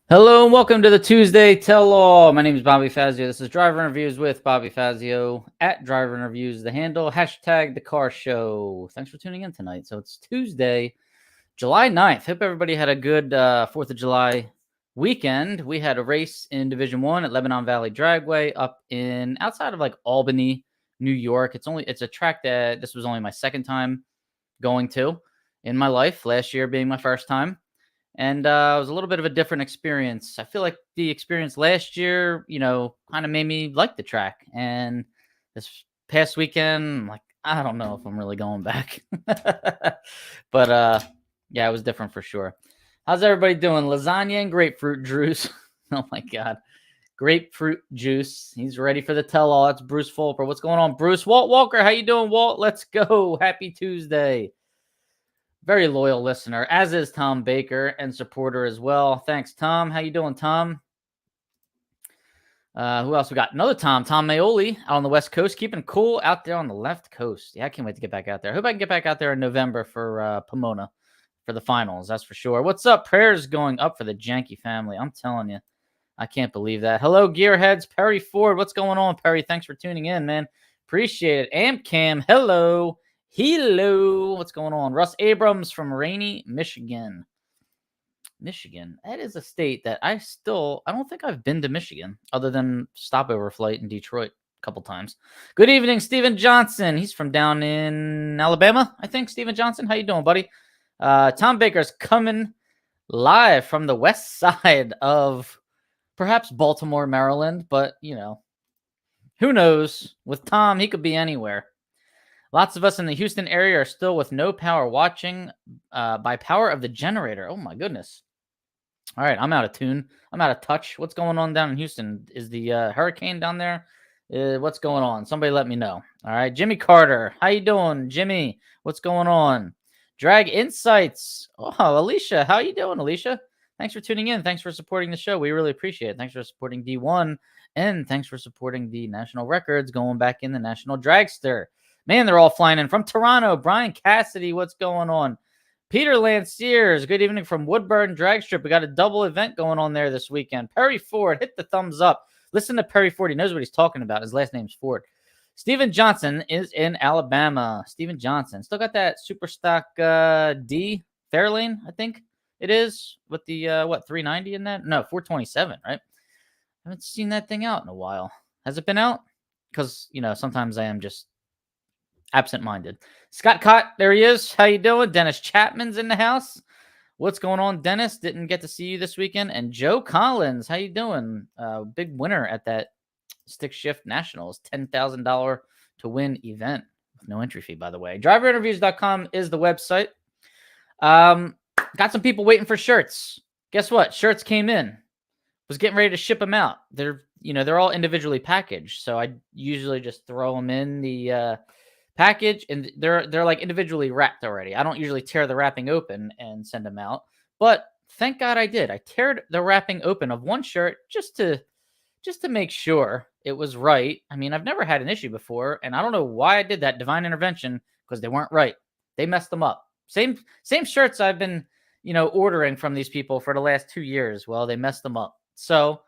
Hello and welcome to the Tuesday Tell-All. My name is Bobby Fazio. This is Driver Interviews with Bobby Fazio at Driver Interviews, the handle, hashtag the car show. Thanks for tuning in tonight. So it's Tuesday, July 9th. Hope everybody had a good 4th of July weekend. We had a race in Division 1 at Lebanon Valley Dragway up in outside of like Albany, New York. It's a track that this was only my second time going to in my life, last year being my first time. And it was a little bit of a different experience. I feel like the experience last year, kind of made me like the track. And this past weekend, I'm like, I don't know if I'm really going back. But yeah, it was different for sure. How's everybody doing? Lasagna and grapefruit juice. Oh my God. Grapefruit juice. He's ready for the tell-all. That's Bruce Fulper. What's going on, Bruce? Walt Walker, how you doing, Walt? Let's go. Happy Tuesday. Very loyal listener, as is Tom Baker, and supporter as well. Thanks, Tom. How you doing, Tom? Who else we got? Another Tom Maioli out on the West Coast, keeping cool out there on the left coast. Yeah, I can't wait to get back out there. I hope I can get back out there in November for Pomona for the finals. That's for sure. What's up? Prayers going up for the Janky family. I'm telling you, I can't believe that. Hello, Gearheads. Perry Ford. What's going on, Perry? Thanks for tuning in, man. Appreciate it. Amcam. Hello. Hello, what's going on? Russ Abrams from Rainy, Michigan. Michigan. That is a state that I don't think I've been to Michigan other than stopover flight in Detroit a couple times. Good evening, Steven Johnson. He's from down in Alabama, I think. Steven Johnson, how you doing, buddy? Tom Baker's coming live from the west side of perhaps Baltimore, Maryland, but, who knows? With Tom, he could be anywhere. Lots of us in the Houston area are still with no power watching by power of the generator. Oh, my goodness. All right, I'm out of tune. I'm out of touch. What's going on down in Houston? Is the hurricane down there? What's going on? Somebody let me know. All right, Jimmy Carter. How you doing, Jimmy? What's going on? Drag Insights. Oh, Alicia. How you doing, Alicia? Thanks for tuning in. Thanks for supporting the show. We really appreciate it. Thanks for supporting D1. And thanks for supporting the national records going back in the National Dragster. Man, they're all flying in from Toronto. Brian Cassidy, what's going on? Peter Lanciers, good evening from Woodburn Drag Strip. We got a double event going on there this weekend. Perry Ford, hit the thumbs up. Listen to Perry Ford. He knows what he's talking about. His last name's Ford. Stephen Johnson is in Alabama. Stephen Johnson. Still got that super stock D Fairlane, I think it is, with the, 390 in that? No, 427, right? I haven't seen that thing out in a while. Has it been out? Because, sometimes I am just absent-minded. Scott Cott, there he is. How you doing? Dennis Chapman's in the house. What's going on, Dennis? Didn't get to see you this weekend. And Joe Collins, how you doing? Big winner at that Stick Shift Nationals, $10,000 to win event with no entry fee, by the way. Driverinterviews.com is the website. Got some people waiting for shirts. Guess what? Shirts came in. Was getting ready to ship them out. They're all individually packaged, so I usually just throw them in the package, and they're like individually wrapped already. I don't usually tear the wrapping open and send them out, but thank God I did. I teared the wrapping open of one shirt just to make sure it was right. I mean, I've never had an issue before, and I don't know why I did that. Divine intervention, because they weren't right. They messed them up. Same shirts I've been ordering from these people for the last 2 years. Well, they messed them up, so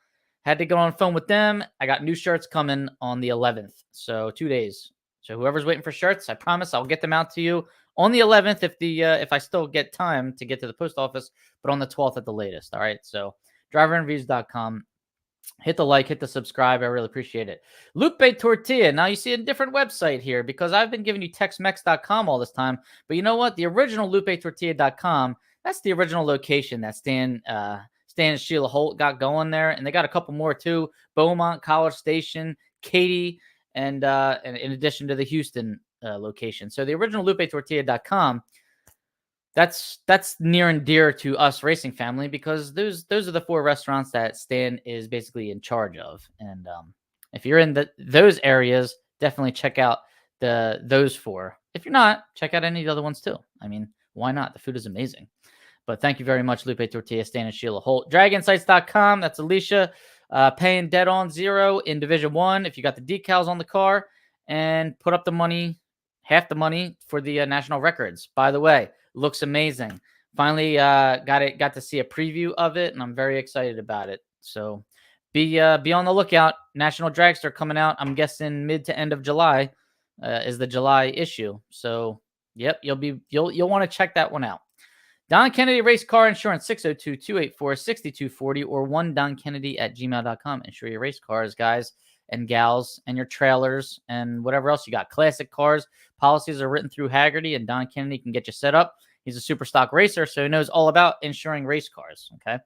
had to go on the phone with them. I got new shirts coming on the 11th, so 2 days. So whoever's waiting for shirts, I promise I'll get them out to you on the 11th if I still get time to get to the post office, but on the 12th at the latest. All right. So driverinterviews.com. Hit the like, hit the subscribe. I really appreciate it. Lupe Tortilla. Now you see a different website here because I've been giving you texmex.com all this time. But you know what? The original lupetortilla.com, that's the original location that Stan and Sheila Holt got going there. And they got a couple more too. Beaumont, College Station, Katy, and in addition to the Houston location. So the original lupetortilla.com, that's near and dear to us racing family because those are the 4 restaurants that Stan is basically in charge of. And if you're in those areas, definitely check out those 4. If you're not, check out any of the other ones too. I mean, why not? The food is amazing. But thank you very much, Lupe Tortilla, Stan and Sheila Holt. Draginsights.com, that's Alicia. Paying dead on 0 in Division 1 if you got the decals on the car, and put up the money, half the money for the national records. By the way, looks amazing. Finally got to see a preview of it, and I'm very excited about it. So be on the lookout. National Dragster coming out. I'm guessing mid to end of July is the July issue. So yep, you'll want to check that one out. Don Kennedy Race Car Insurance, 602-284-6240 or 1donkennedy@gmail.com. Insure your race cars, guys and gals, and your trailers and whatever else you got. Classic cars. Policies are written through Haggerty, and Don Kennedy can get you set up. He's a super stock racer, so he knows all about insuring race cars, okay?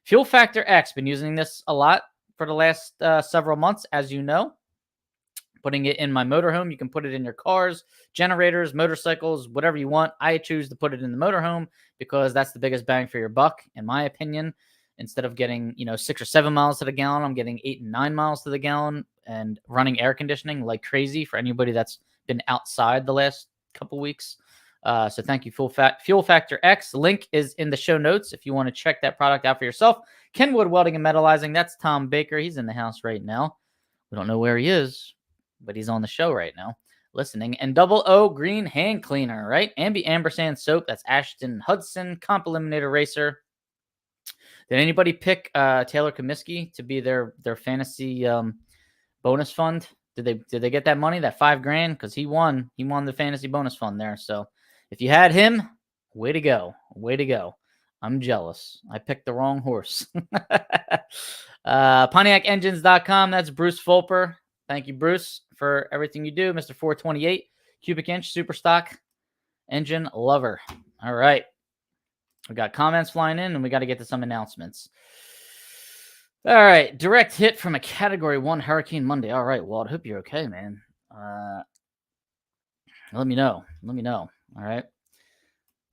Fuel Factor X, been using this a lot for the last several months, as you know. Putting it in my motorhome. You can put it in your cars, generators, motorcycles, whatever you want. I choose to put it in the motorhome because that's the biggest bang for your buck, in my opinion. Instead of getting, 6 or 7 miles to the gallon, I'm getting 8 and 9 miles to the gallon and running air conditioning like crazy for anybody that's been outside the last couple weeks. So thank you, Fuel Factor X. Link is in the show notes if you want to check that product out for yourself. Kenwood Welding and Metallizing. That's Tom Baker. He's in the house right now. We don't know where he is, but he's on the show right now listening. And Double O Green Hand Cleaner, right? Ambersand Soap. That's Ashton Hudson, Comp Eliminator Racer. Did anybody pick Taylor Comiskey to be their fantasy bonus fund? Did they get that money, that $5,000? Because he won the fantasy bonus fund there. So if you had him, way to go. I'm jealous. I picked the wrong horse. PontiacEngines.com. That's Bruce Fulper. Thank you, Bruce, for everything you do. Mr. 428 cubic inch super stock engine lover. All right. We got comments flying in, and we got to get to some announcements. All right. Direct hit from a Category 1 Hurricane Monday. All right, Walt. Hope you're okay, man. Let me know. All right.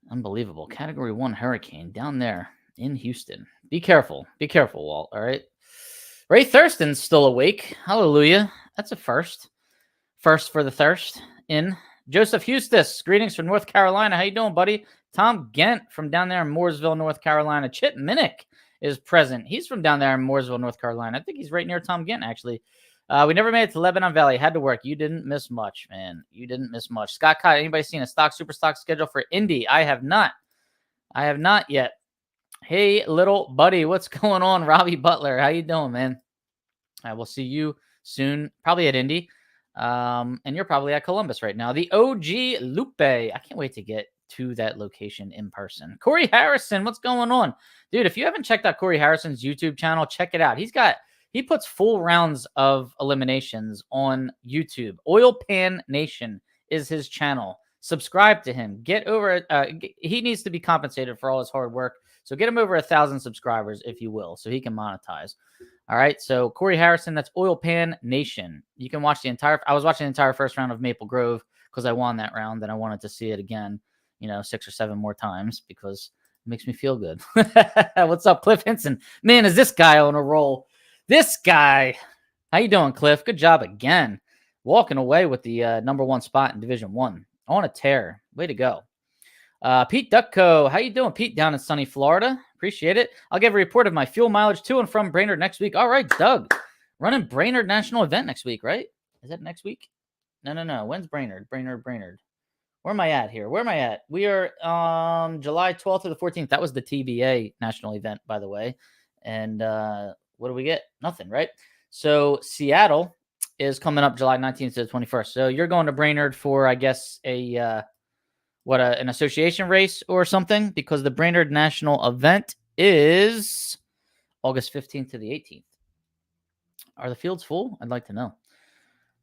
Unbelievable. Category 1 hurricane down there in Houston. Be careful. Walt. All right. Ray Thurston's still awake. Hallelujah. That's a first. First for the thirst. In Joseph Hustis. Greetings from North Carolina. How you doing, buddy? Tom Gent from down there in Mooresville, North Carolina. Chip Minnick is present. He's from down there in Mooresville, North Carolina. I think he's right near Tom Gent, actually. We never made it to Lebanon Valley. Had to work. You didn't miss much, man. You didn't miss much. Scott Cott, anybody seen a super stock schedule for Indy? I have not yet. Hey, little buddy, what's going on? Robbie Butler, how you doing, man? I will see you soon, probably at Indy. And you're probably at Columbus right now. The OG Lupe. I can't wait to get to that location in person. Corey Harrison, what's going on? Dude, if you haven't checked out Corey Harrison's YouTube channel, check it out. He puts full rounds of eliminations on YouTube. Oil Pan Nation is his channel. Subscribe to him. Get over it. He needs to be compensated for all his hard work. So get him over 1,000 subscribers, if you will, so he can monetize. All right. So Corey Harrison, that's Oil Pan Nation. You can watch I was watching the entire first round of Maple Grove because I won that round and I wanted to see it again, 6 or 7 more times because it makes me feel good. What's up, Cliff Hinson? Man, is this guy on a roll? This guy. How you doing, Cliff? Good job again. Walking away with the #1 spot in Division 1. On a tear. Way to go. Pete Ducko. How you doing, Pete, down in sunny Florida? Appreciate it. I'll give a report of my fuel mileage to and from Brainerd next week. All right, Doug. Running Brainerd National Event next week, right? Is that next week? No. When's Brainerd? Brainerd. Where am I at here? We are July 12th to the 14th. That was the TBA National Event, by the way. And what do we get? Nothing, right? So Seattle is coming up July 19th to the 21st. So you're going to Brainerd for, I guess, an association race or something, because the Brainerd National Event is August 15th to the 18th. Are the fields full? I'd like to know.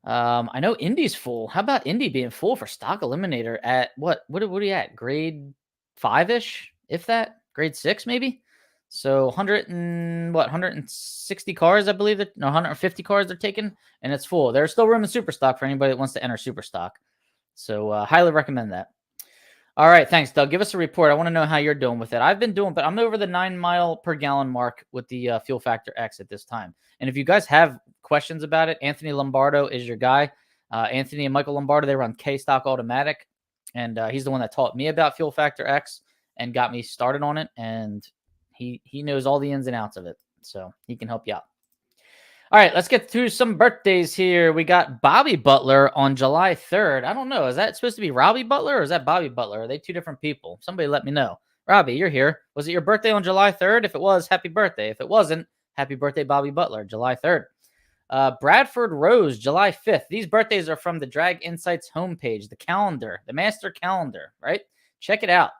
I know Indy's full. How about Indy being full for Stock Eliminator at what are you at? Grade 5-ish, if that? Grade 6 maybe? So 160 cars, I believe. 150 cars they're taking, and it's full. There's still room in Superstock for anybody that wants to enter Superstock. So highly recommend that. All right, thanks, Doug. Give us a report. I want to know how you're doing with it. But I'm over the 9 mile per gallon mark with the Fuel Factor X at this time. And if you guys have questions about it, Anthony Lombardo is your guy. Anthony and Michael Lombardo, they run K-Stock Automatic, and he's the one that taught me about Fuel Factor X and got me started on it. And he knows all the ins and outs of it, so he can help you out. All right, let's get through some birthdays here. We got Bobby Butler on July 3rd. I don't know. Is that supposed to be Robbie Butler or is that Bobby Butler? Are they two different people? Somebody let me know. Robbie, you're here. Was it your birthday on July 3rd? If it was, happy birthday. If it wasn't, happy birthday, Bobby Butler, July 3rd. Bradford Rose, July 5th. These birthdays are from the Drag Insights homepage, the calendar, the master calendar, right? Check it out.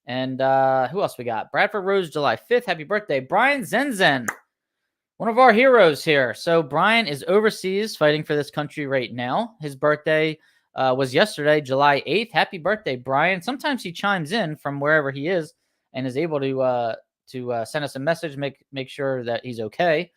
And who else we got? Bradford Rose, July 5th. Happy birthday. Brian Zenzen, one of our heroes here. So Brian is overseas fighting for this country right now. His birthday was yesterday, July 8th. Happy birthday, Brian. Sometimes he chimes in from wherever he is and is able to send us a message, make sure that he's okay.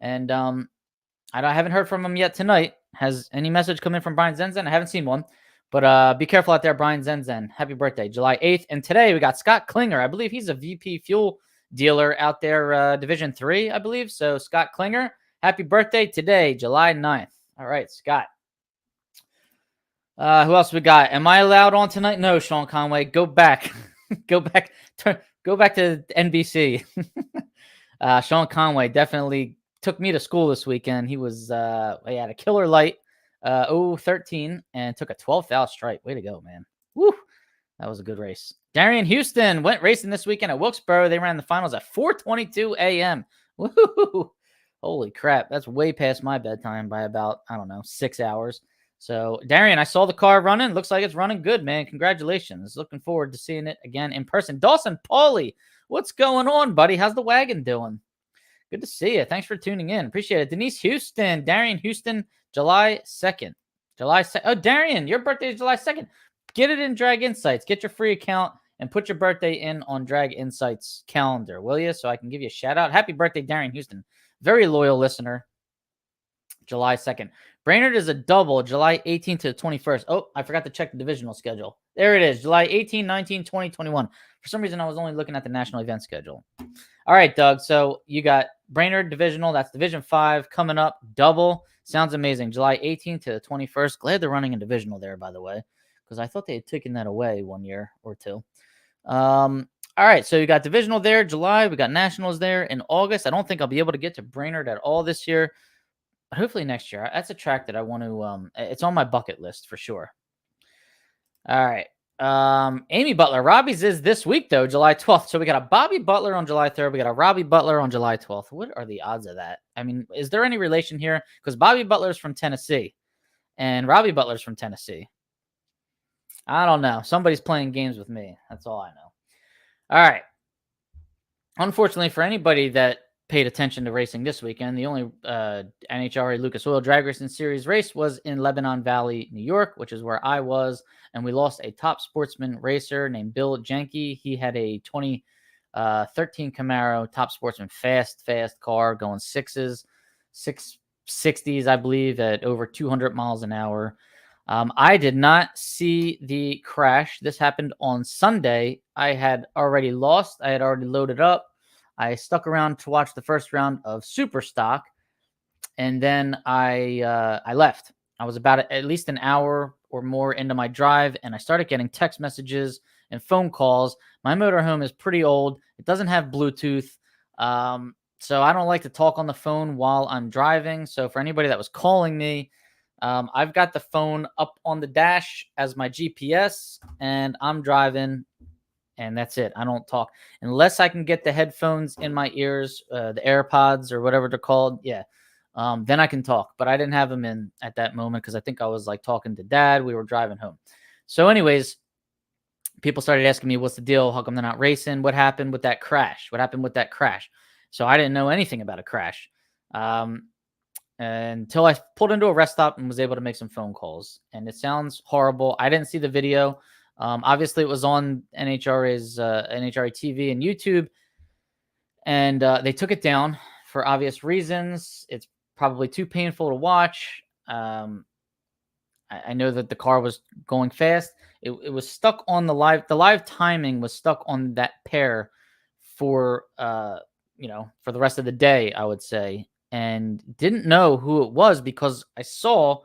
And I haven't heard from him yet tonight. Has any message come in from Brian Zenzen? I haven't seen one. But be careful out there, Brian Zenzen. Happy birthday, July 8th. And today we got Scott Klinger. I believe he's a VP fuel dealer out there, Division 3, I believe. So Scott Klinger, happy birthday today, July 9th. All right, Scott. Who else we got? Am I allowed on tonight? No, Sean Conway. Go back. Go back to NBC. Sean Conway definitely took me to school this weekend. He had a killer light 013 and took a 12th out stripe. Way to go, man. Woo. That was a good race. Darian Houston went racing this weekend at Wilkesboro. They ran the finals at 4:22 a.m. Woo! Holy crap. That's way past my bedtime by about, 6 hours. So, Darian, I saw the car running. Looks like it's running good, man. Congratulations. Looking forward to seeing it again in person. Dawson Pauly, what's going on, buddy? How's the wagon doing? Good to see you. Thanks for tuning in. Appreciate it. Denise Houston, Darian Houston, July 2nd. Oh, Darian, your birthday is July 2nd. Get it in Drag Insights. Get your free account and put your birthday in on Drag Insights calendar, will you? So I can give you a shout out. Happy birthday, Darian Houston. Very loyal listener. July 2nd. Brainerd is a double, July 18th to the 21st. Oh, I forgot to check the divisional schedule. There it is, July 18, 19, 20, 21. For some reason, I was only looking at the national event schedule. All right, Doug. So you got Brainerd Divisional. That's Division 5 coming up. Double. Sounds amazing. July 18th to the 21st. Glad they're running a divisional there, by the way, because I thought they had taken that away 1 year or two. All right, so you got divisional there, July. We got nationals there in August. I don't think I'll be able to get to Brainerd at all this year. But hopefully next year. That's a track that I want to it's on my bucket list for sure. All right. Amy Butler. Robbie's is this week though, July 12th. So we got a Bobby Butler on July 3rd. We got a Robbie Butler on July 12th. What are the odds of that? I mean, is there any relation here? Because Bobby Butler's from Tennessee and Robbie Butler's from Tennessee. I don't know. Somebody's playing games with me. That's all I know. All right. Unfortunately for anybody that paid attention to racing this weekend, the only NHRA Lucas Oil Drag Racing Series race was in Lebanon Valley, New York, which is where I was, and we lost a top sportsman racer named Bill Janky. He had a 2013 Camaro top sportsman fast car going 660s, I believe, at over 200 miles an hour. I did not see the crash. This happened on Sunday. I had already lost. I had already loaded up. I stuck around to watch the first round of Super Stock, and then I left. I was about at least an hour or more into my drive, and I started getting text messages and phone calls. My motorhome is pretty old. It doesn't have Bluetooth, so I don't like to talk on the phone while I'm driving. So for anybody that was calling me, I've got the phone up on the dash as my GPS, and I'm driving. And that's it. I don't talk unless I can get the headphones in my ears, the AirPods or whatever they're called. Yeah. Then I can talk, but I didn't have them in at that moment because I think I was like talking to Dad. We were driving home. So anyways, people started asking me, what's the deal? How come they're not racing? What happened with that crash? What happened with that crash? So I didn't know anything about a crash until I pulled into a rest stop and was able to make some phone calls. And it sounds horrible. I didn't see the video. Obviously, it was on NHRA's NHRA TV and YouTube, and they took it down for obvious reasons. It's probably too painful to watch. I know that the car was going fast. It was stuck on the live. The live timing was stuck on that pair for for the rest of the day, I would say, and didn't know who it was because I saw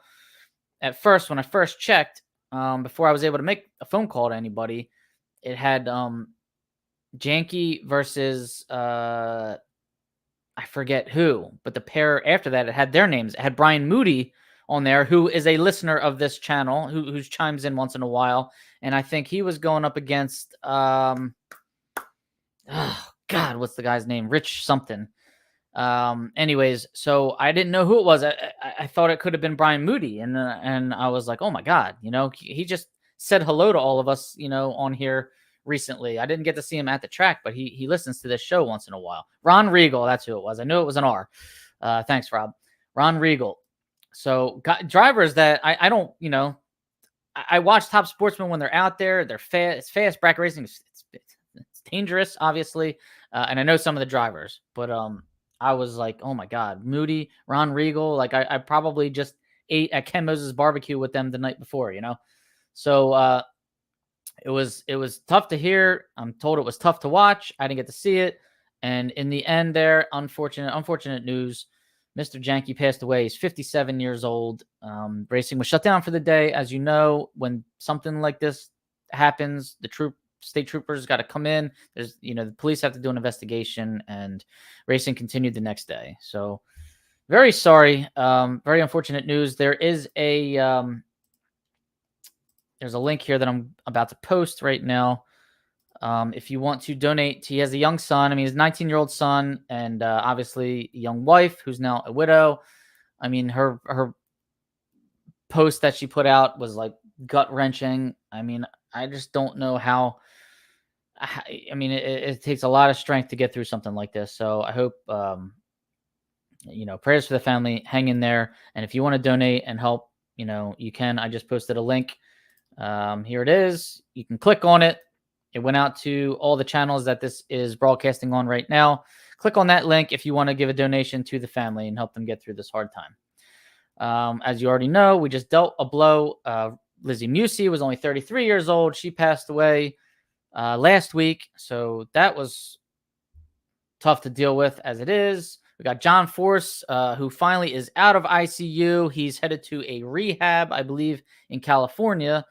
at first when I first checked. Before I was able to make a phone call to anybody, it had Janky versus I forget who, but the pair after that, it had their names. It had Brian Moody on there, who is a listener of this channel, who chimes in once in a while, and I think he was going up against Oh God, what's the guy's name? Rich something. Anyways, so I didn't know who it was. I thought it could have been Brian Moody, and I was like, oh my God, he just said hello to all of us, on here recently. I didn't get to see him at the track, but he listens to this show once in a while. Ron Regal, that's who it was. I knew it was an R. Thanks, Rob. Ron Regal. So drivers that I don't, I watch Top Sportsmen when they're out there. They're fast. It's fast. Bracket racing. It's dangerous, obviously, and I know some of the drivers, but I was like, oh my God, Moody, Ron Regal. Like I probably just ate at Ken Moses' barbecue with them the night before, So it was tough to hear. I'm told it was tough to watch. I didn't get to see it, and in the end, there, unfortunate news. Mr. Janky passed away. He's 57 years old. Racing was shut down for the day. As you know, when something like this happens, the state troopers got to come in. There's, the police have to do an investigation, and racing continued the next day. So very sorry. Very unfortunate news. There's a link here that I'm about to post right now. If you want to donate, he has a young son. I mean, his 19-year-old son, and obviously a young wife who's now a widow. I mean, her post that she put out was like gut-wrenching. I mean, I just don't know how. I mean, it takes a lot of strength to get through something like this. So I hope, prayers for the family. Hang in there, and if you want to donate and help, you can. I just posted a link. Here it is. You can click on it. It went out to all the channels that this is broadcasting on right now. Click on that link if you want to give a donation to the family and help them get through this hard time. As you already know, we just dealt a blow. Lizzie Musey was only 33 years old. She passed away last week. So that was tough to deal with as it is. We got John Force, who finally is out of ICU. He's headed to a rehab, I believe, in California.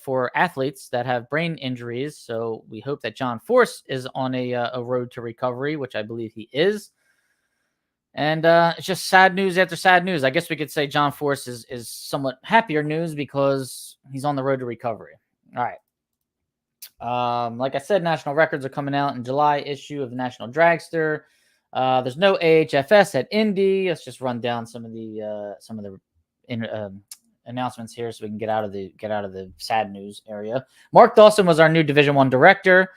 For athletes that have brain injuries. So we hope that John Force is on a road to recovery, which I believe he is. And it's just sad news after sad news. I guess we could say John Force is somewhat happier news because he's on the road to recovery. All right. Like I said, national records are coming out in July issue of the National Dragster. There's no AHFS at Indy. Let's just run down some of the announcements here so we can get out of the sad news area. Mark Dawson was our new Division I director.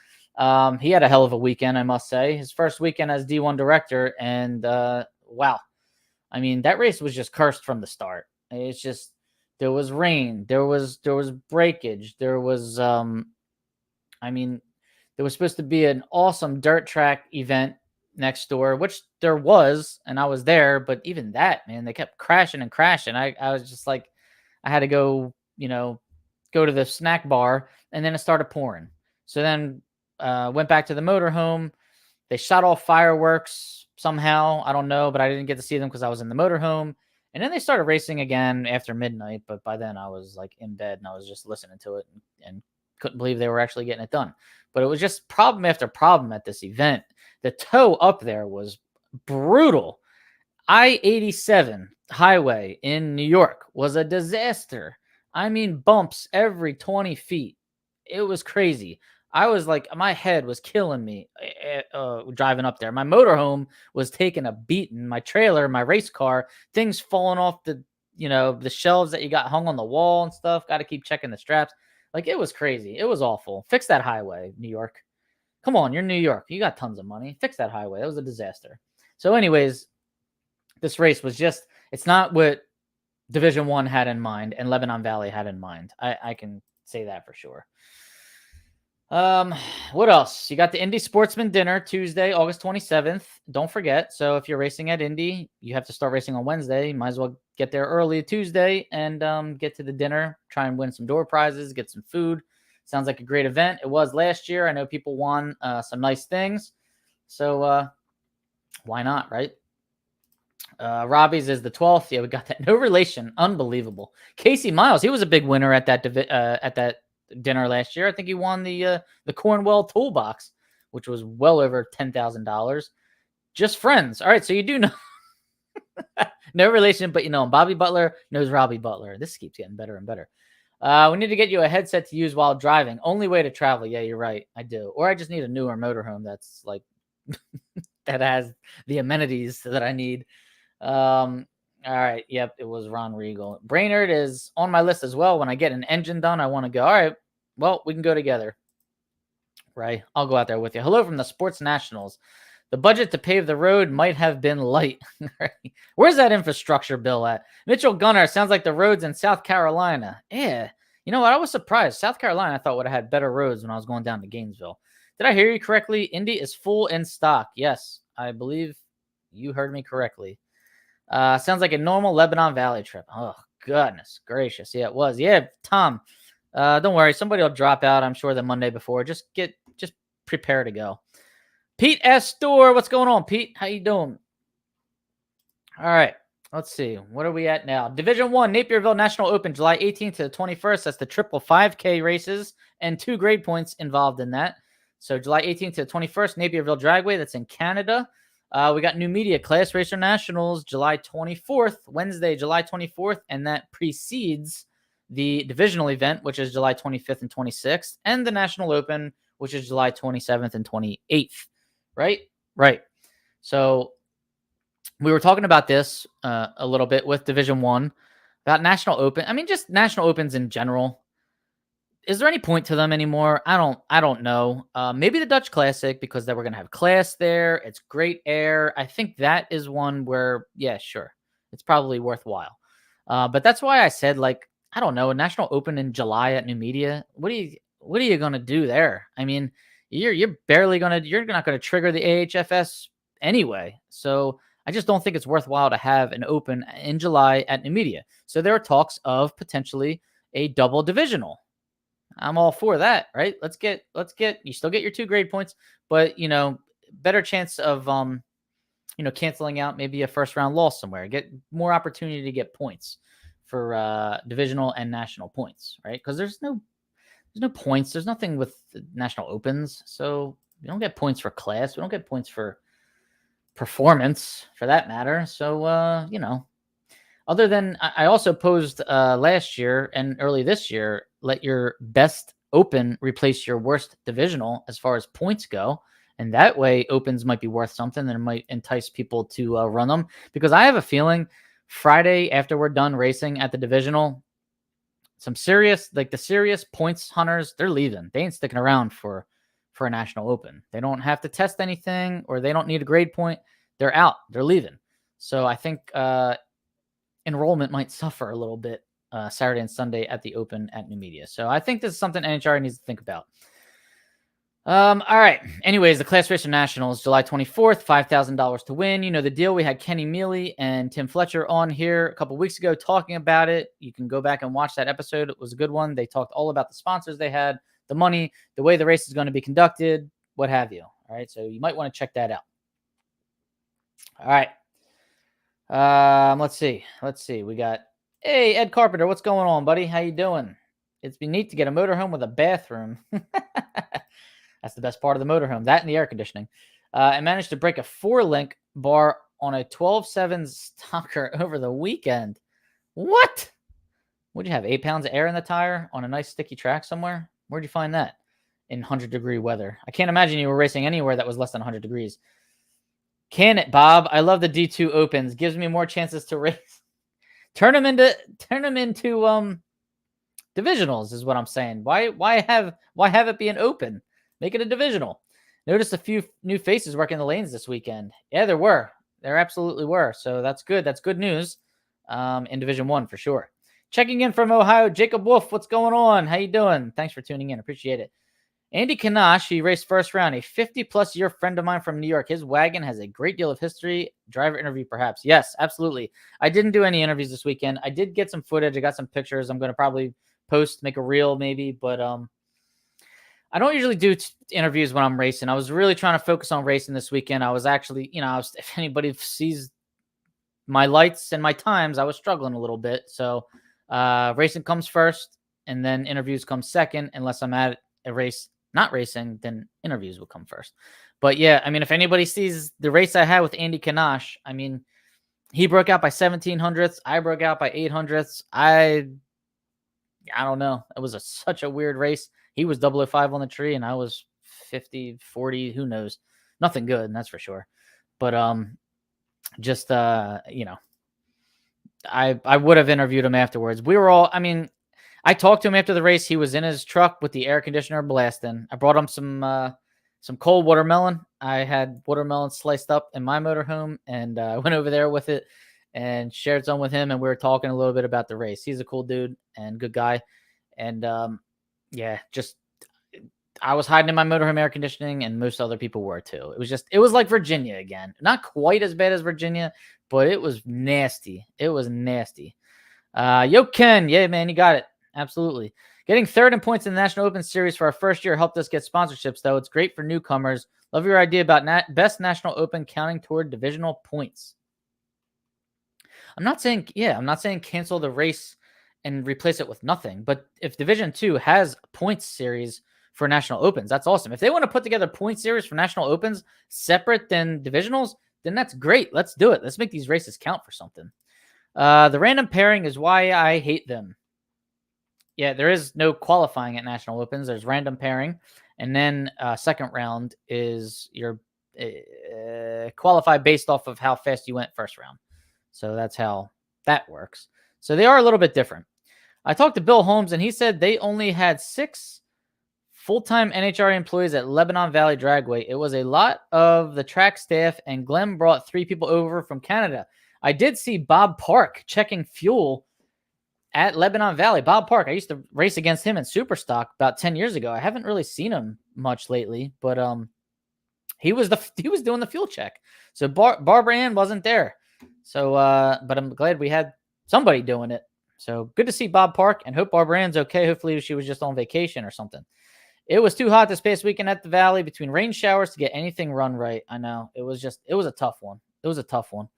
He had a hell of a weekend, I must say. His first weekend as D1 director, and wow. I mean, that race was just cursed from the start. It's just, there was rain, there was breakage, there was there was supposed to be an awesome dirt track event next door, which there was, and I was there, but even that, man, they kept crashing and crashing. I was just like, I had to go to the snack bar, and then it started pouring. So then went back to the motorhome. They shot off fireworks somehow. I don't know, but I didn't get to see them because I was in the motorhome. And then they started racing again after midnight. But by then I was like in bed and I was just listening to it and couldn't believe they were actually getting it done. But it was just problem after problem at this event. The tow up there was brutal. I-87 highway in New York was a disaster. I mean, bumps every 20 feet. It was crazy. I was like, my head was killing me driving up there. My motorhome was taking a beating. My trailer, my race car, things falling off the shelves that you got hung on the wall and stuff. Got to keep checking the straps. Like, it was crazy. It was awful. Fix that highway, New York. Come on, you're New York. You got tons of money. Fix that highway. That was a disaster. So anyways, this race was just, it's not what Division I had in mind and Lebanon Valley had in mind. I can say that for sure. What else? You got the Indy Sportsman Dinner Tuesday, August 27th. Don't forget. So if you're racing at Indy, you have to start racing on Wednesday. You might as well get there early Tuesday and get to the dinner, try and win some door prizes, get some food. Sounds like a great event. It was last year. I know people won some nice things. So why not, right? Robbie's is the 12th. Yeah, we got that. No relation. Unbelievable. Casey Miles, he was a big winner at that dinner last year. I think he won the Cornwell toolbox, which was well over $10,000. Just friends. All right, so you do know. No relation, but you know him. Bobby Butler knows Robbie Butler. This keeps getting better and better. We need to get you a headset to use while driving. Only way to travel. Yeah, you're right. I do. Or I just need a newer motorhome that's like that has the amenities that I need. All right. Yep, it was Ron Regal. Brainerd is on my list as well. When I get an engine done, I want to go. All right. Well, we can go together. Right. I'll go out there with you. Hello from the Sports Nationals. The budget to pave the road might have been light. Where's that infrastructure bill at? Mitchell Gunner, sounds like the roads in South Carolina. Yeah. You know what? I was surprised. South Carolina, I thought, would have had better roads when I was going down to Gainesville. Did I hear you correctly? Indy is full in stock. Yes, I believe you heard me correctly. Sounds like a normal Lebanon Valley trip. Oh, goodness gracious. Yeah, it was. Yeah, Tom, don't worry. Somebody will drop out, I'm sure, the Monday before. Just prepare to go. Pete S. Store, what's going on, Pete? How you doing? All right, let's see. What are we at now? Division 1, Napierville National Open, July 18th to the 21st. That's the triple 5K races and 2 grade points involved in that. So July 18th to the 21st, Napierville Dragway. That's in Canada. We got New Media Class Racer Nationals, July 24th, Wednesday, July 24th, and that precedes the divisional event, which is July 25th and 26th, and the National Open, which is July 27th and 28th. Right. So we were talking about this a little bit with Division 1 about National Open. I mean, just National Opens in general. Is there any point to them anymore? I don't know. Maybe the Dutch Classic, because they were going to have class there. It's great air. I think that is one where, yeah, sure, it's probably worthwhile. But that's why I said, like, I don't know, a National Open in July at New Media. What are you going to do there? I mean, you're not going to trigger the AHFS anyway. So I just don't think it's worthwhile to have an Open in July at New Media. So there are talks of potentially a double divisional. I'm all for that, right? Let's get you still get your 2 grade points, but better chance of canceling out maybe a first round loss somewhere. Get more opportunity to get points for divisional and national points, right? Because there's no points. There's nothing with the National Opens, so we don't get points for class. We don't get points for performance, for that matter. So other than I also posed last year and early this year, let your best Open replace your worst divisional as far as points go. And that way Opens might be worth something and it might entice people to run them. Because I have a feeling Friday after we're done racing at the divisional, the serious points hunters, they're leaving. They ain't sticking around for a National Open. They don't have to test anything or they don't need a grade point. They're out. They're leaving. So I think enrollment might suffer a little bit Saturday and Sunday at the Open at New Media. So I think this is something NHRA needs to think about. All right. Anyways, the Class Racer Nationals, July 24th, $5,000 to win. You know the deal. We had Kenny Mealy and Tim Fletcher on here a couple weeks ago talking about it. You can go back and watch that episode. It was a good one. They talked all about the sponsors they had, the money, the way the race is going to be conducted, what have you. All right. So you might want to check that out. All right. Let's see. We got, hey, Ed Carpenter, what's going on, buddy? How you doing? It's been neat to get a motorhome with a bathroom. That's the best part of the motorhome. That and the air conditioning. I managed to break a 4-link bar on a 12.7 stalker over the weekend. What? What'd you have? 8 pounds of air in the tire on a nice sticky track somewhere? Where'd you find that? In 100-degree weather. I can't imagine you were racing anywhere that was less than 100 degrees. Can it, Bob? I love the D2 Opens. Gives me more chances to race. Turn them into divisionals is what I'm saying. Why have it be an Open? Make it a divisional. Noticed a few new faces working the lanes this weekend. Yeah, there were. There absolutely were. So that's good. That's good news in Division 1 for sure. Checking in from Ohio, Jacob Wolf. What's going on? How you doing? Thanks for tuning in. Appreciate it. Andy Kanash, he raced first round. A 50-plus year friend of mine from New York. His wagon has a great deal of history. Driver interview, perhaps. Yes, absolutely. I didn't do any interviews this weekend. I did get some footage. I got some pictures. I'm going to probably post, make a reel maybe. But I don't usually do interviews when I'm racing. I was really trying to focus on racing this weekend. I was actually, if anybody sees my lights and my times, I was struggling a little bit. So racing comes first, and then interviews come second. Unless I'm at a race not racing, then interviews will come first. But yeah, I mean, if anybody sees the race I had with Andy Kanash, I mean, he broke out by 1700ths. I broke out by 800ths. I don't know. It was such a weird race. He was 005 on the tree, and I was 50, 40, who knows? Nothing good, and that's for sure. But just you know, I would have interviewed him afterwards. We were all, I mean, I talked to him after the race. He was in his truck with the air conditioner blasting. I brought him some cold watermelon. I had watermelon sliced up in my motorhome, and I went over there with it and shared some with him. And we were talking a little bit about the race. He's a cool dude and good guy. And yeah, just I was hiding in my motorhome air conditioning, and most other people were too. It was like Virginia again. Not quite as bad as Virginia, but it was nasty. It was nasty. Yo, Ken. Yeah, man, you got it. Absolutely. Getting third in points in the National Open Series for our first year helped us get sponsorships, though. It's great for newcomers. Love your idea about best National Open counting toward divisional points. I'm not saying cancel the race and replace it with nothing. But if Division 2 has points series for National Opens, that's awesome. If they want to put together point series for National Opens separate than divisionals, then that's great. Let's do it. Let's make these races count for something. The random pairing is why I hate them. Yeah, there is no qualifying at National Opens. There's random pairing. And then second round is your qualify based off of how fast you went first round. So that's how that works. So they are a little bit different. I talked to Bill Holmes, and he said they only had 6 full-time NHRA employees at Lebanon Valley Dragway. It was a lot of the track staff, and Glenn brought 3 people over from Canada. I did see Bob Park checking fuel at Lebanon Valley. Bob Park, I used to race against him in Superstock about 10 years ago. I haven't really seen him much lately, but he was doing the fuel check. So Barbara Ann wasn't there. So but I'm glad we had somebody doing it. So good to see Bob Park, and hope Barbara Ann's okay. Hopefully she was just on vacation or something. It was too hot this past weekend at the Valley between rain showers to get anything run right. I know. It was a tough one. It was a tough one.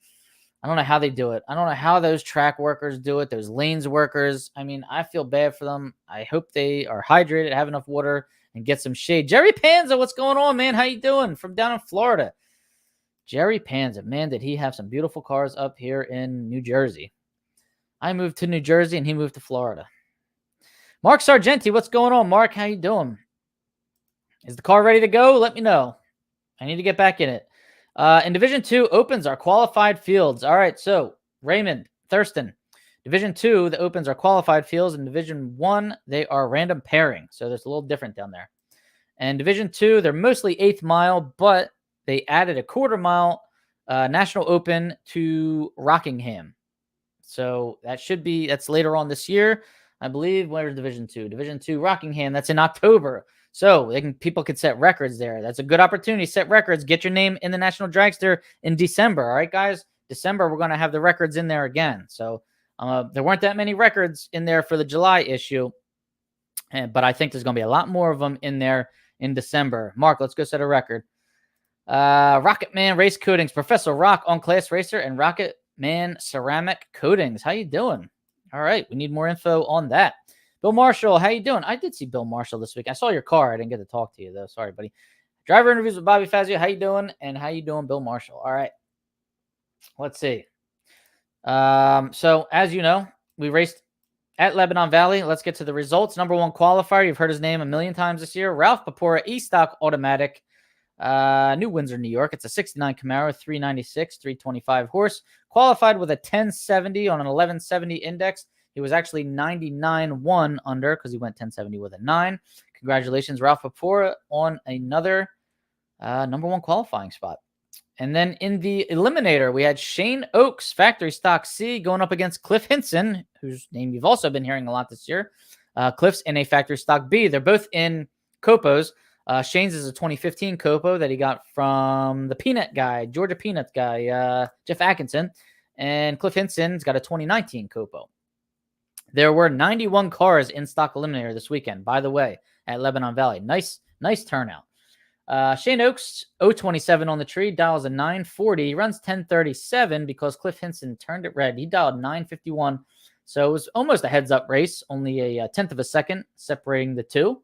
I don't know how they do it. I don't know how those track workers do it. Those lanes workers. I mean, I feel bad for them. I hope they are hydrated, have enough water, and get some shade. Jerry Panza, what's going on, man? How you doing? From down in Florida. Jerry Panza, man, did he have some beautiful cars up here in New Jersey. I moved to New Jersey, and he moved to Florida. Mark Sargenti, what's going on, Mark? How you doing? Is the car ready to go? Let me know. I need to get back in it. In Division 2, Opens are qualified fields. All right, so Raymond, Thurston. Division 2, the Opens are qualified fields. In Division 1, they are random pairing. So there's a little different down there. And Division 2, they're mostly 8th mile, but they added a quarter mile National Open to Rockingham. So that's later on this year. I believe, where's Division 2? Division 2, Rockingham, that's in October. So people could set records there. That's a good opportunity to set records. Get your name in the National Dragster in December. All right, guys? December, we're going to have the records in there again. So there weren't that many records in there for the July issue, but I think there's going to be a lot more of them in there in December. Mark, let's go set a record. Rocket Man Race Coatings. Professor Rock on Class Racer and Rocket Man Ceramic Coatings. How you doing? All right, we need more info on that. Bill Marshall, how you doing? I did see Bill Marshall this week. I saw your car. I didn't get to talk to you, though. Sorry, buddy. Driver interviews with Bobby Fazio. How you doing? And how you doing, Bill Marshall? All right. Let's see. So, as you know, we raced at Lebanon Valley. Let's get to the results. Number 1 qualifier. You've heard his name a million times this year. Ralph Papora, E-Stock Automatic, New Windsor, New York. It's a 69 Camaro, 396, 325 horse. Qualified with a 1070 on an 1170 index. He was actually 99-1 under because he went 1070 with a 9. Congratulations, Ralph Papora, on another number 1 qualifying spot. And then in the Eliminator, we had Shane Oakes, Factory Stock C, going up against Cliff Hinson, whose name you've also been hearing a lot this year. Cliff's in a Factory Stock B. They're both in Copos. Shane's is a 2015 Copo that he got from the Peanut guy, Georgia Peanut guy, Jeff Atkinson. And Cliff Hinson's got a 2019 Copo. There were 91 cars in Stock Eliminator this weekend, by the way, at Lebanon Valley. Nice turnout. Shane Oakes, 027 on the tree, dials a 940. He runs 1037 because Cliff Hinson turned it red. He dialed 951. So it was almost a heads-up race, only a tenth of a second separating the two.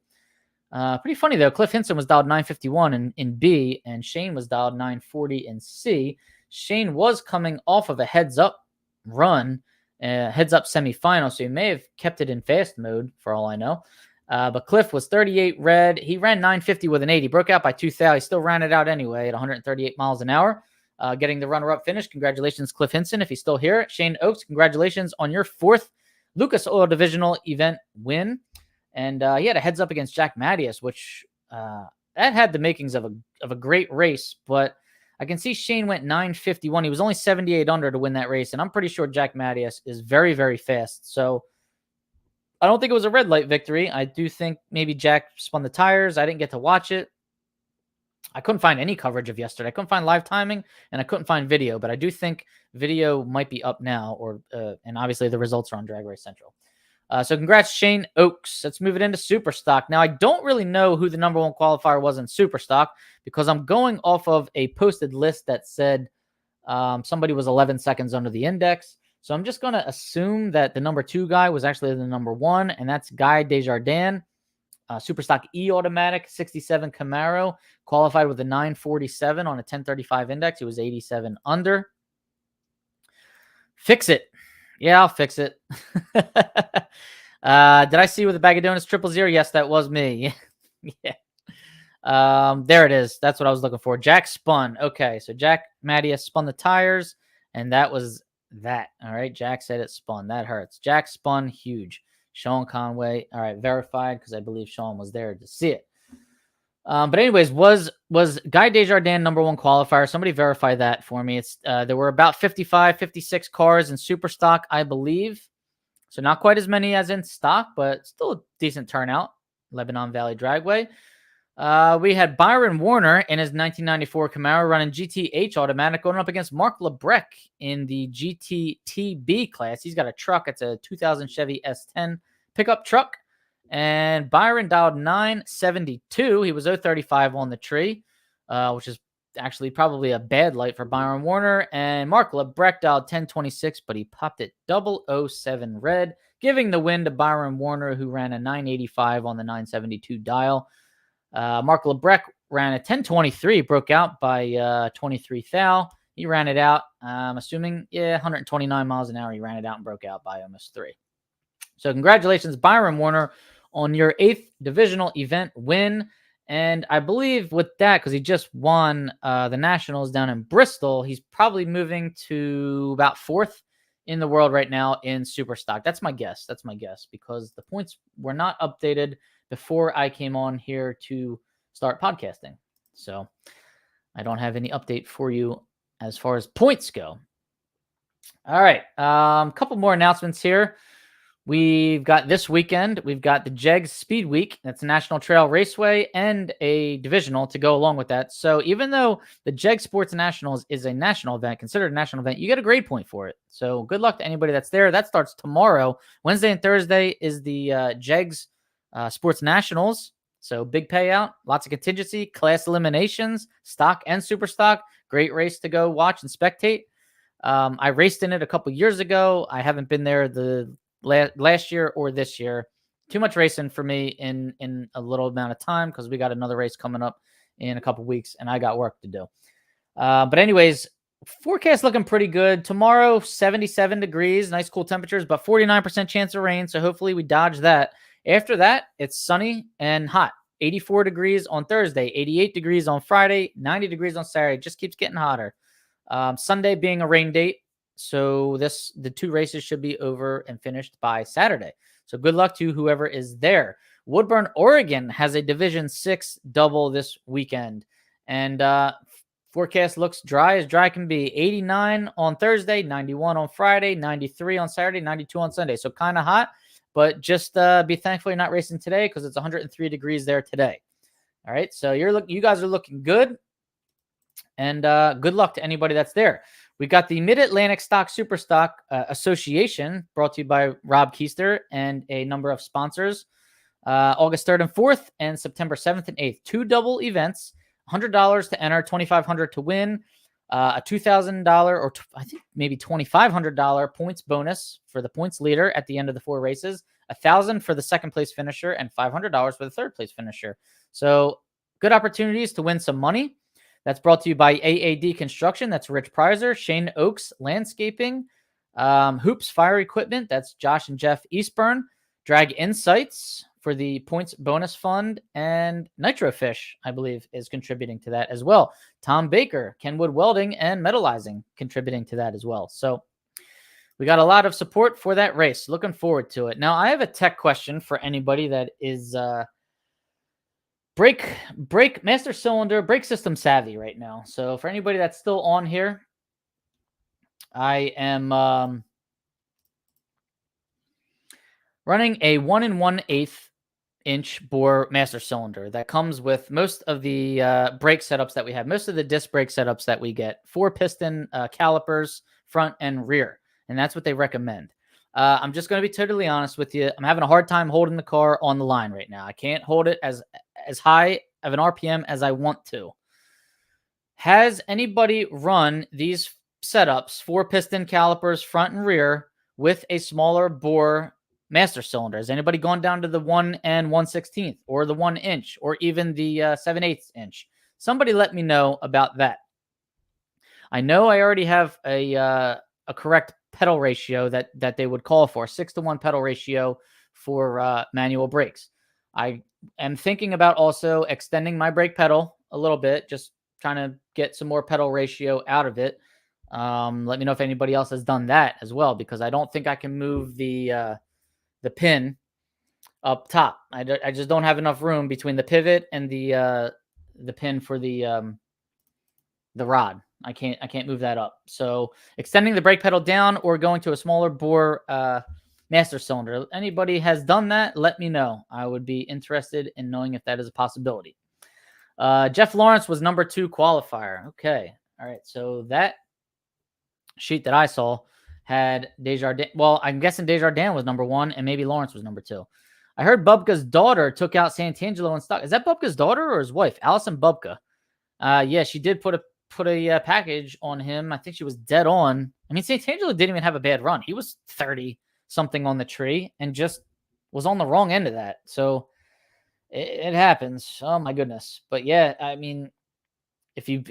Pretty funny, though. Cliff Hinson was dialed 951 in B, and Shane was dialed 940 in C. Shane was coming off of a heads-up run heads up semifinal, so he may have kept it in fast mode for all I know. But Cliff was 38 red. He ran 950 with an 80. Broke out by 2 thou. He still ran it out anyway at 138 miles an hour, getting the runner-up finish. Congratulations, Cliff Hinson, if he's still here. Shane Oaks, congratulations on your 4th Lucas Oil Divisional event win. And he had a heads up against Jack Mattias, which that had the makings of a great race, but I can see Shane went 951. He was only 78 under to win that race, and I'm pretty sure Jack Mattias is very, very fast. So I don't think it was a red light victory. I do think maybe Jack spun the tires. I didn't get to watch it. I couldn't find any coverage of yesterday. I couldn't find live timing, and I couldn't find video, but I do think video might be up now, and obviously the results are on Drag Race Central. So congrats, Shane Oaks. Let's move it into Superstock. Now, I don't really know who the number 1 qualifier was in Superstock because I'm going off of a posted list that said somebody was 11 seconds under the index. So I'm just going to assume that the number 2 guy was actually the number 1, and that's Guy Desjardins. Superstock E automatic, 67 Camaro, qualified with a 947 on a 1035 index. He was 87 under. Fix it. Yeah, I'll fix it. Did I see with a bag of donuts 000? Yes, that was me. Yeah. There it is. That's what I was looking for. Jack spun. Okay, so Jack Mattias spun the tires, and that was that. All right, Jack said it spun. That hurts. Jack spun huge. Sean Conway. All right, verified because I believe Sean was there to see it. But anyways, was Guy Desjardins number 1 qualifier? Somebody verify that for me. It's there were about 55, 56 cars in Superstock, I believe. So not quite as many as in stock, but still a decent turnout. Lebanon Valley Dragway. We had Byron Warner in his 1994 Camaro running GTH automatic going up against Mark Lebrecht in the GTTB class. He's got a truck. It's a 2000 Chevy S10 pickup truck. And Byron dialed 972. He was 035 on the tree, which is actually probably a bad light for Byron Warner. And Mark Lebrecht dialed 1026, but he popped it 007 red, giving the win to Byron Warner, who ran a 985 on the 972 dial. Mark Lebrecht ran a 1023, broke out by 23 thou. He ran it out, I'm assuming, 129 miles an hour. He ran it out and broke out by almost 3. So congratulations, Byron Warner, on your 8th divisional event win. And I believe with that, because he just won the Nationals down in Bristol, he's probably moving to about 4th in the world right now in Superstock. That's my guess. Because the points were not updated before I came on here to start podcasting. So I don't have any update for you as far as points go. All right. Couple more announcements here. We've got this weekend, we've got the JEGS Speed Week. That's a National Trail Raceway and a divisional to go along with that. So even though the JEGS Sports Nationals is a national event, considered a national event, you get a grade point for it. So good luck to anybody that's there. That starts tomorrow. Wednesday and Thursday is the JEGS Sports Nationals. So big payout, lots of contingency, class eliminations, stock and super stock. Great race to go watch and spectate. I raced in it a couple years ago. I haven't been there the last year or this year. Too much racing for me in a little amount of time because we got another race coming up in a couple weeks and I got work to do. But anyways, forecast looking pretty good. Tomorrow, 77 degrees, nice cool temperatures, but 49% chance of rain. So hopefully we dodge that. After that, it's sunny and hot. 84 degrees on Thursday, 88 degrees on Friday, 90 degrees on Saturday. It just keeps getting hotter. Sunday being a rain date. So the 2 races should be over and finished by Saturday. So good luck to whoever is there. Woodburn, Oregon has a Division 6 double this weekend. And forecast looks dry as dry can be. 89 on Thursday, 91 on Friday, 93 on Saturday, 92 on Sunday. So kind of hot, but just be thankful you're not racing today because it's 103 degrees there today. All right, so you guys are looking good. And good luck to anybody that's there. We got the Mid-Atlantic Stock Superstock Association brought to you by Rob Keister and a number of sponsors. August 3rd and 4th and September 7th and 8th. 2 double events, $100 to enter, $2,500 to win, a $2,000 or I think maybe $2,500 points bonus for the points leader at the end of the 4 races, $1,000 for the second place finisher, and $500 for the third place finisher. So good opportunities to win some money. That's brought to you by AAD Construction. That's Rich Prizer, Shane Oaks Landscaping, Hoops Fire Equipment, that's Josh and Jeff Eastburn. Drag Insights for the points bonus fund, and Nitrofish, I believe, is contributing to that as well. Tom Baker, Kenwood Welding, and Metallizing contributing to that as well. So we got a lot of support for that race. Looking forward to it. Now, I have a tech question for anybody that is brake master cylinder, brake system savvy right now. So for anybody that's still on here, I am running a 1 1/8 inch bore master cylinder that comes with most of the brake setups that we have, most of the disc brake setups that we get, 4-piston calipers, front and rear. And that's what they recommend. I'm just going to be totally honest with you. I'm having a hard time holding the car on the line right now. I can't hold it as high of an RPM as I want to. Has anybody run these setups, 4-piston calipers, front and rear, with a smaller bore master cylinder? Has anybody gone down to the 1 1/16 or the 1 inch or even the 7/8 inch? Somebody let me know about that. I know I already have a correct pedal ratio that they would call for, 6-to-1 pedal ratio for manual brakes. I am thinking about also extending my brake pedal a little bit, just trying to get some more pedal ratio out of it. Let me know if anybody else has done that as well, because I don't think I can move the pin up top. I just don't have enough room between the pivot and the pin for the rod. I can't move that up. So extending the brake pedal down or going to a smaller bore master cylinder. Anybody has done that, let me know. I would be interested in knowing if that is a possibility. Jeff Lawrence was number 2 qualifier. Okay. All right. So that sheet that I saw had Desjardins. Well, I'm guessing Desjardins was number 1 and maybe Lawrence was number 2. I heard Bubka's daughter took out Santangelo in stock. Is that Bubka's daughter or his wife? Allison Bubka. Yeah, she did put a package on him. I think she was dead on. I mean, Santangelo didn't even have a bad run. He was 30 something on the tree and just was on the wrong end of that. So it happens. Oh my goodness. But yeah, I mean, if you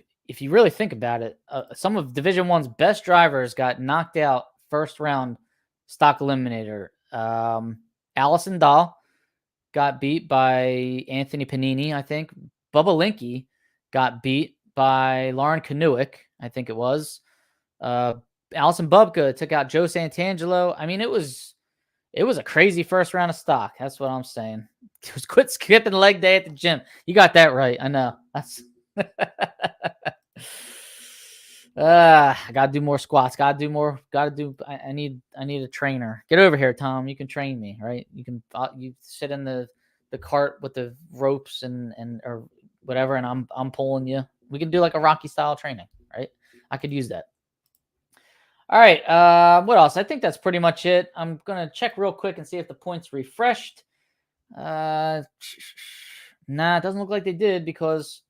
really think about it, some of Division I's best drivers got knocked out first round stock eliminator. Allison Dahl got beat by Anthony Panini, I think. Bubba Linky got beat by Lauren Kanuick, I think it was. Allison Bubka took out Joe Santangelo. I mean, it was a crazy first round of stock. That's what I'm saying. It was quit skipping leg day at the gym. You got that right. I know. That's I gotta do more squats. I need a trainer. Get over here, Tom. You can train me, right? You can you sit in the cart with the ropes and or whatever, and I'm pulling you. We can do like a Rocky style training, right? I could use that. All right. What else? I think that's pretty much it. I'm gonna check real quick and see if the points refreshed. Nah, it doesn't look like they did, because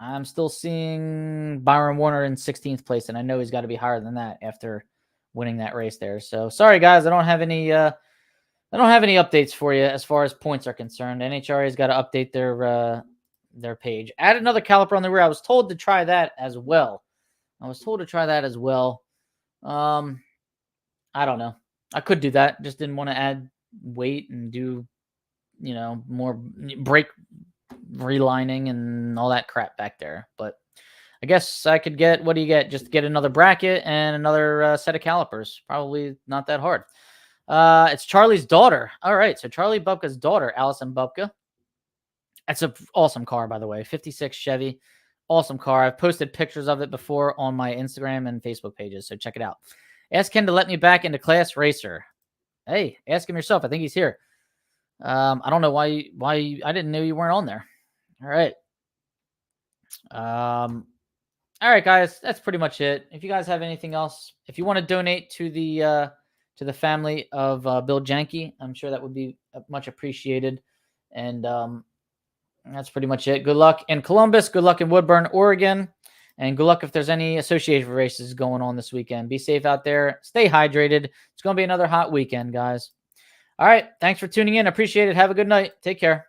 I'm still seeing Byron Warner in 16th place, and I know he's got to be higher than that after winning that race there. So sorry, guys, I don't have any updates for you as far as points are concerned. NHRA's got to update their page. Add another caliper on the rear. I was told to try that as well. I don't know. I could do that. Just didn't want to add weight and do, more brake relining and all that crap back there. But I guess I could get, what do you get? Just get another bracket and another set of calipers. Probably not that hard. It's Charlie's daughter. All right. So Charlie Bubka's daughter, Allison Bubka. That's an awesome car, by the way. 56 Chevy. Awesome car. I've posted pictures of it before on my Instagram and Facebook pages, so check it out. Ask Ken to let me back into Class Racer. Hey, ask him yourself. I think he's here. I don't know why I didn't know you weren't on there. All right. All right, guys. That's pretty much it. If you guys have anything else, if you want to donate to the family of Bill Janky, I'm sure that would be much appreciated. And that's pretty much it. Good luck in Columbus. Good luck in Woodburn, Oregon. And good luck if there's any association races going on this weekend. Be safe out there. Stay hydrated. It's going to be another hot weekend, guys. All right. Thanks for tuning in. I appreciate it. Have a good night. Take care.